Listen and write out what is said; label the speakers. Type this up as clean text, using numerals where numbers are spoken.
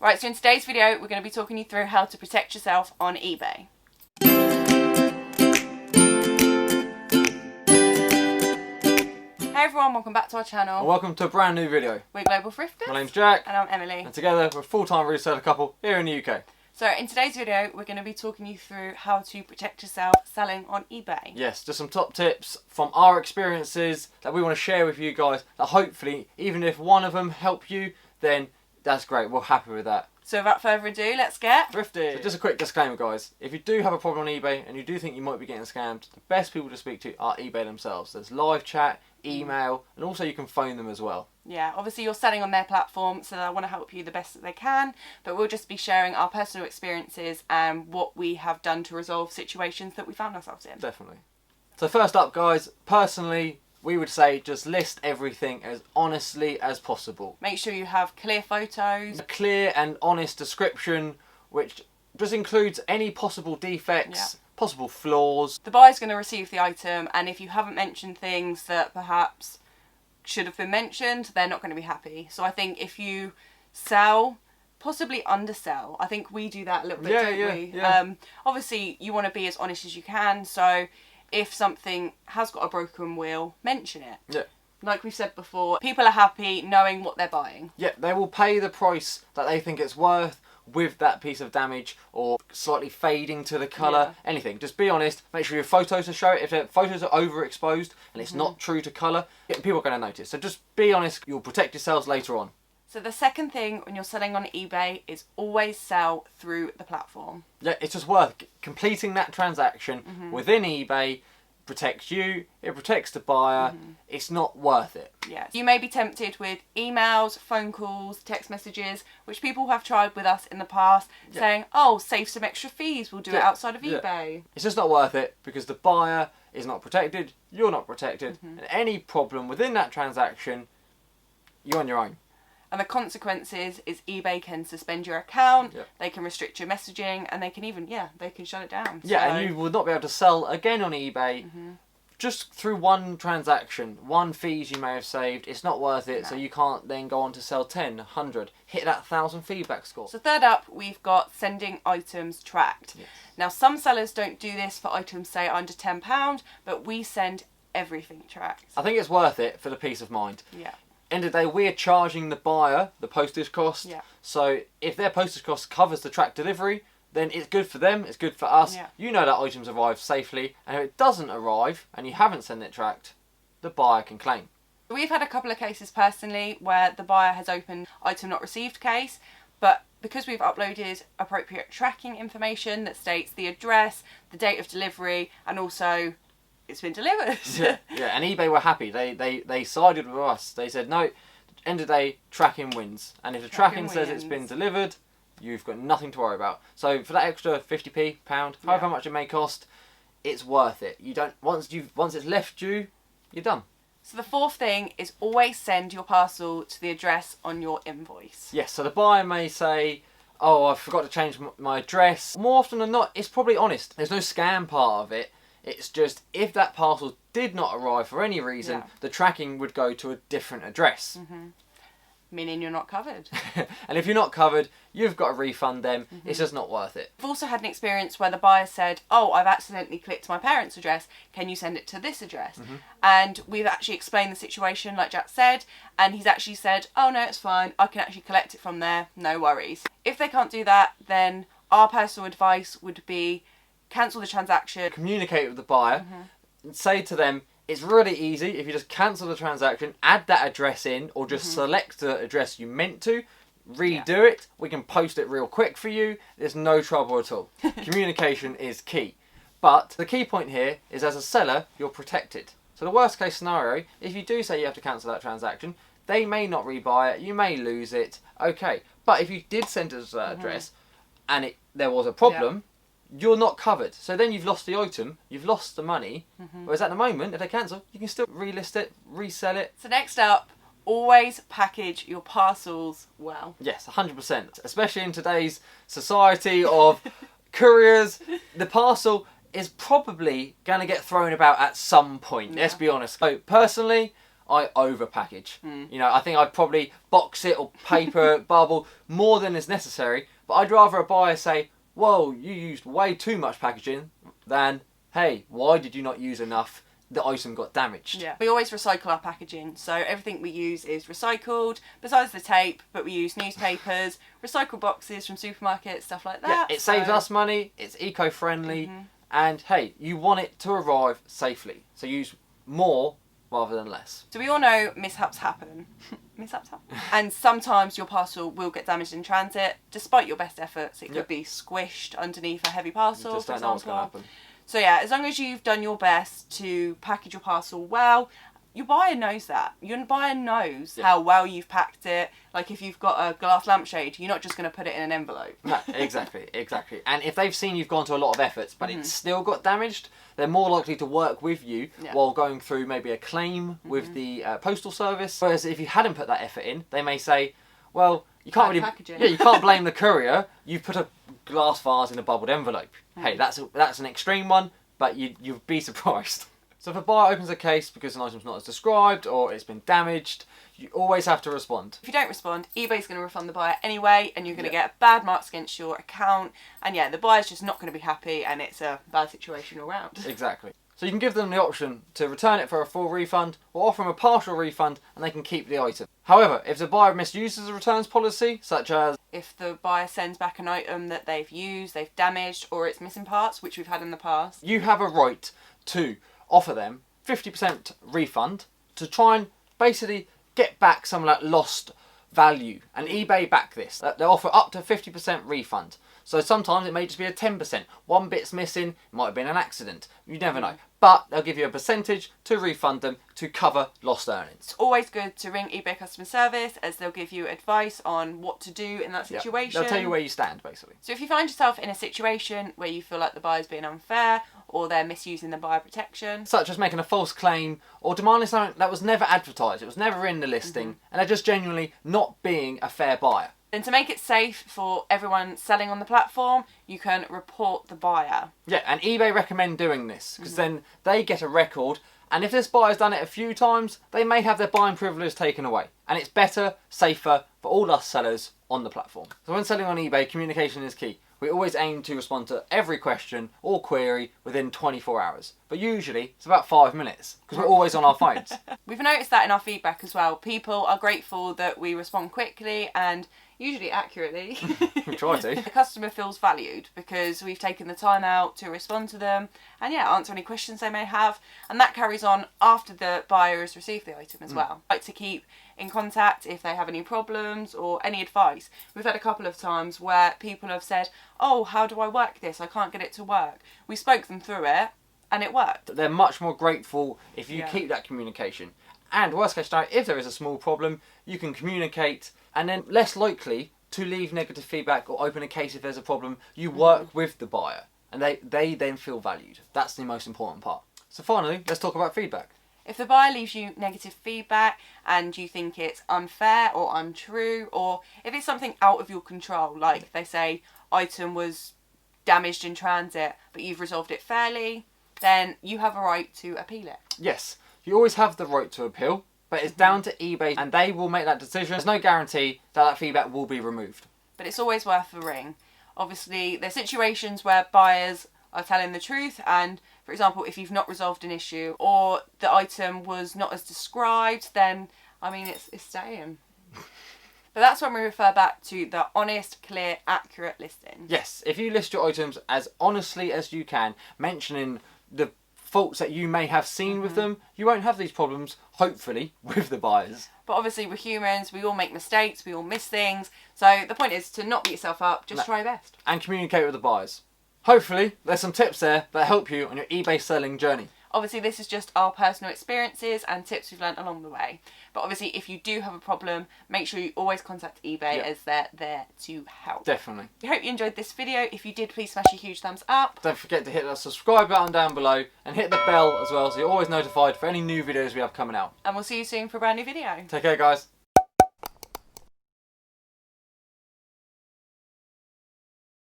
Speaker 1: Right, so in today's video, we're going to be talking you through how to protect yourself on eBay. Hey everyone, welcome back to our channel.
Speaker 2: And welcome to a brand new video.
Speaker 1: We're Global Thrifters.
Speaker 2: My name's Jack.
Speaker 1: And I'm Emily.
Speaker 2: And together we're a full-time reseller couple here in the UK.
Speaker 1: So in today's video, we're going to be talking you through how to protect yourself selling on eBay.
Speaker 2: Yes, just some top tips from our experiences that we want to share with you guys, that hopefully, even if one of them help you, then that's great. We're happy with that.
Speaker 1: So without further ado, let's get
Speaker 2: thrifty. So just a quick disclaimer, guys. If you do have a problem on eBay and you do think you might be getting scammed, the best people to speak to are eBay themselves. There's live chat, email, and also you can phone them as well.
Speaker 1: Yeah, obviously you're selling on their platform, so they want to help you the best that they can, but we'll just be sharing our personal experiences and what we have done to resolve situations that we found ourselves in.
Speaker 2: Definitely. So first up, guys, personally, we would say just list everything as honestly as possible.
Speaker 1: Make sure you have clear photos.
Speaker 2: A clear and honest description, which just includes any possible defects, possible flaws.
Speaker 1: The buyer's going to receive the item, and if you haven't mentioned things that perhaps should have been mentioned, they're not going to be happy. So I think if you sell, possibly undersell. I think we do that a little bit, don't we?
Speaker 2: Yeah.
Speaker 1: Obviously, you want to be as honest as you can, so if something has got a broken wheel, mention it.
Speaker 2: Yeah.
Speaker 1: Like we've said before, people are happy knowing what they're buying.
Speaker 2: Yeah, they will pay the price that they think it's worth with that piece of damage or slightly fading to the colour, anything. Just be honest, make sure your photos are show it. If the photos are overexposed and it's not true to colour, people are going to notice. So just be honest, you'll protect yourselves later on.
Speaker 1: So the second thing when you're selling on eBay is always sell through the platform.
Speaker 2: Yeah, it's just worth completing that transaction within eBay. Protects you, it protects the buyer. It's not worth it.
Speaker 1: Yeah, you may be tempted with emails, phone calls, text messages, which people have tried with us in the past, saying, oh, save some extra fees, we'll do it outside of eBay.
Speaker 2: It's just not worth it because the buyer is not protected, you're not protected, and any problem within that transaction, you're on your own.
Speaker 1: And the consequences is eBay can suspend your account, they can restrict your messaging, and they can even, they can shut it down.
Speaker 2: Yeah, and you will not be able to sell again on eBay just through one transaction. One fees you may have saved, it's not worth it, so you can't then go on to sell 10, 100, hit that 1,000 feedback score.
Speaker 1: So third up, we've got sending items tracked.
Speaker 2: Yes.
Speaker 1: Now, some sellers don't do this for items, say, under £10, but we send everything tracked.
Speaker 2: I think it's worth it for the peace of mind.
Speaker 1: Yeah.
Speaker 2: End of the day, we're charging the buyer the postage cost.
Speaker 1: Yeah.
Speaker 2: So if their postage cost covers the tracked delivery, then it's good for them, it's good for us.
Speaker 1: Yeah.
Speaker 2: You know that item's arrived safely, and if it doesn't arrive and you haven't sent it tracked, the buyer can claim.
Speaker 1: We've had a couple of cases personally where the buyer has opened item not received case, but because we've uploaded appropriate tracking information that states the address, the date of delivery, and also it's been delivered.
Speaker 2: yeah, and eBay were happy. They sided with us. They said, no, end of the day, tracking wins. And if the tracking says it's been delivered, you've got nothing to worry about. So for that extra 50p, pound, however much it may cost, it's worth it. You don't once it's left you, you're done.
Speaker 1: So the fourth thing is always send your parcel to the address on your invoice.
Speaker 2: Yes, so the buyer may say, oh, I forgot to change my address. More often than not, it's probably honest. There's no scam part of it. It's just if that parcel did not arrive for any reason, the tracking would go to a different address.
Speaker 1: Meaning you're not covered.
Speaker 2: And if you're not covered, you've got to refund them. It's just not worth it.
Speaker 1: We've also had an experience where the buyer said, oh, I've accidentally clicked my parents' address. Can you send it to this address? And we've actually explained the situation like Jack said, and he's actually said, oh no, it's fine. I can actually collect it from there. No worries. If they can't do that, then our personal advice would be cancel the transaction.
Speaker 2: Communicate with the buyer and say to them, it's really easy if you just cancel the transaction, add that address in, or just select the address you meant to, redo it, we can post it real quick for you, there's no trouble at all. Communication is key. But the key point here is as a seller, you're protected. So the worst case scenario, if you do say you have to cancel that transaction, they may not rebuy it, you may lose it, okay. But if you did send it to that address and there was a problem, you're not covered. So then you've lost the item, you've lost the money, whereas at the moment, if they cancel, you can still relist it, resell it.
Speaker 1: So next up, always package your parcels well.
Speaker 2: Yes, 100%. Especially in today's society of couriers, the parcel is probably going to get thrown about at some point, let's be honest. So personally, I over package. You know, I think I'd probably box it or paper bubble more than is necessary, but I'd rather a buyer say, whoa, you used way too much packaging, than, hey, why did you not use enough? The item got damaged.
Speaker 1: Yeah. We always recycle our packaging, so everything we use is recycled, besides the tape, but we use newspapers, recycled boxes from supermarkets, stuff like that.
Speaker 2: Yeah, it saves us money, it's eco-friendly, and hey, you want it to arrive safely. So use more rather than less.
Speaker 1: So we all know mishaps happen. Mishaps happen. And sometimes your parcel will get damaged in transit, despite your best efforts. It could be squished underneath a heavy parcel,
Speaker 2: You just
Speaker 1: for
Speaker 2: don't know what's
Speaker 1: example.
Speaker 2: going to happen.
Speaker 1: So yeah, as long as you've done your best to package your parcel well, your buyer knows that. Your buyer knows how well you've packed it. Like if you've got a glass lampshade, you're not just going to put it in an envelope.
Speaker 2: No, exactly. And if they've seen you've gone to a lot of efforts, but it's still got damaged, they're more likely to work with you while going through maybe a claim with the postal service. Whereas if you hadn't put that effort in, they may say, well, you can't you can't blame the courier. You've put a glass vase in a bubbled envelope. Hey, that's an extreme one, but you'd be surprised. So if a buyer opens a case because an item's not as described or it's been damaged, you always have to respond.
Speaker 1: If you don't respond, eBay's going to refund the buyer anyway, and you're going to get bad marks against your account. And yeah, the buyer's just not going to be happy, and it's a bad situation all round.
Speaker 2: Exactly. So you can give them the option to return it for a full refund or offer them a partial refund and they can keep the item. However, if the buyer misuses a returns policy, such as
Speaker 1: if the buyer sends back an item that they've used, they've damaged, or it's missing parts, which we've had in the past,
Speaker 2: you have a right to offer them 50% refund to try and basically get back some of that lost value. And eBay back this. They offer up to 50% refund. So sometimes it may just be a 10%. One bit's missing, it might have been an accident. You never know. But they'll give you a percentage to refund them to cover lost earnings.
Speaker 1: It's always good to ring eBay customer service, as they'll give you advice on what to do in that situation.
Speaker 2: They'll tell you where you stand, basically.
Speaker 1: So if you find yourself in a situation where you feel like the buyer's being unfair or they're misusing the buyer protection,
Speaker 2: such as making a false claim or demanding something that was never advertised, it was never in the listing, and they're just genuinely not being a fair buyer.
Speaker 1: then to make it safe for everyone selling on the platform, you can report the buyer.
Speaker 2: Yeah, and eBay recommend doing this because then they get a record, and if this buyer's done it a few times, they may have their buying privilege taken away. And it's better, safer for all us sellers on the platform. So when selling on eBay, communication is key. We always aim to respond to every question or query within 24 hours. But usually it's about 5 minutes because we're always on our phones.
Speaker 1: We've noticed that in our feedback as well. People are grateful that we respond quickly and usually accurately.
Speaker 2: We try to.
Speaker 1: The customer feels valued because we've taken the time out to respond to them and answer any questions they may have. And that carries on after the buyer has received the item as well. I like to keep in contact if they have any problems or any advice. We've had a couple of times where people have said, oh, how do I work this? I can't get it to work. We spoke them through it and it worked.
Speaker 2: They're much more grateful if you keep that communication. And worst case scenario, if there is a small problem, you can communicate and then less likely to leave negative feedback or open a case if there's a problem. You work with the buyer and they then feel valued. That's the most important part. So finally, let's talk about feedback.
Speaker 1: If the buyer leaves you negative feedback and you think it's unfair or untrue, or if it's something out of your control, like they say item was damaged in transit but you've resolved it fairly, then you have a right to appeal it.
Speaker 2: Yes, you always have the right to appeal, but it's down to eBay and they will make that decision. There's no guarantee that feedback will be removed.
Speaker 1: But it's always worth a ring. Obviously, there's situations where buyers are telling the truth, and for example, if you've not resolved an issue or the item was not as described, then it's staying. But that's when we refer back to the honest, clear, accurate listing.
Speaker 2: Yes, if you list your items as honestly as you can, mentioning the faults that you may have seen with them, you won't have these problems, hopefully, with the buyers.
Speaker 1: But obviously we're humans, we all make mistakes, we all miss things. So the point is to not beat yourself up, just try your best.
Speaker 2: And communicate with the buyers. Hopefully, there's some tips there that help you on your eBay selling journey.
Speaker 1: Obviously, this is just our personal experiences and tips we've learned along the way. But obviously, if you do have a problem, make sure you always contact eBay as they're there to help.
Speaker 2: Definitely.
Speaker 1: I hope you enjoyed this video. If you did, please smash a huge thumbs up.
Speaker 2: Don't forget to hit that subscribe button down below and hit the bell as well so you're always notified for any new videos we have coming out.
Speaker 1: And we'll see you soon for a brand new video.
Speaker 2: Take care, guys.